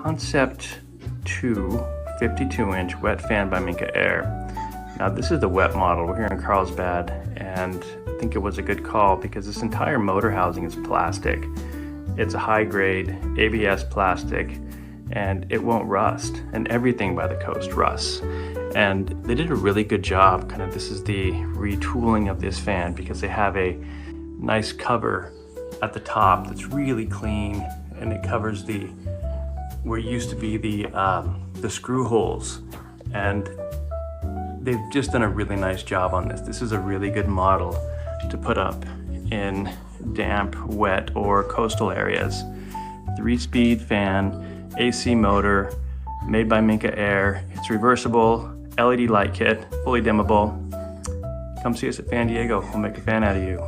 Concept 2 52-inch wet fan by Minka Aire. Now this is the wet model. We're here in Carlsbad, and I think it was a good call because this entire motor housing is plastic. It's a high-grade ABS plastic, and it won't rust, and everything by the coast rusts. And they did a really good job. This is the retooling of this fan because they have a nice cover at the top that's really clean, and it covers where it used to be the screw holes, and they've just done a really nice job on this. This is a really good model to put up in damp, wet, or coastal areas. 3-speed fan, AC motor, made by Minka Aire. It's reversible, LED light kit, fully dimmable. Come see us at Fan Diego. We'll make a fan out of you.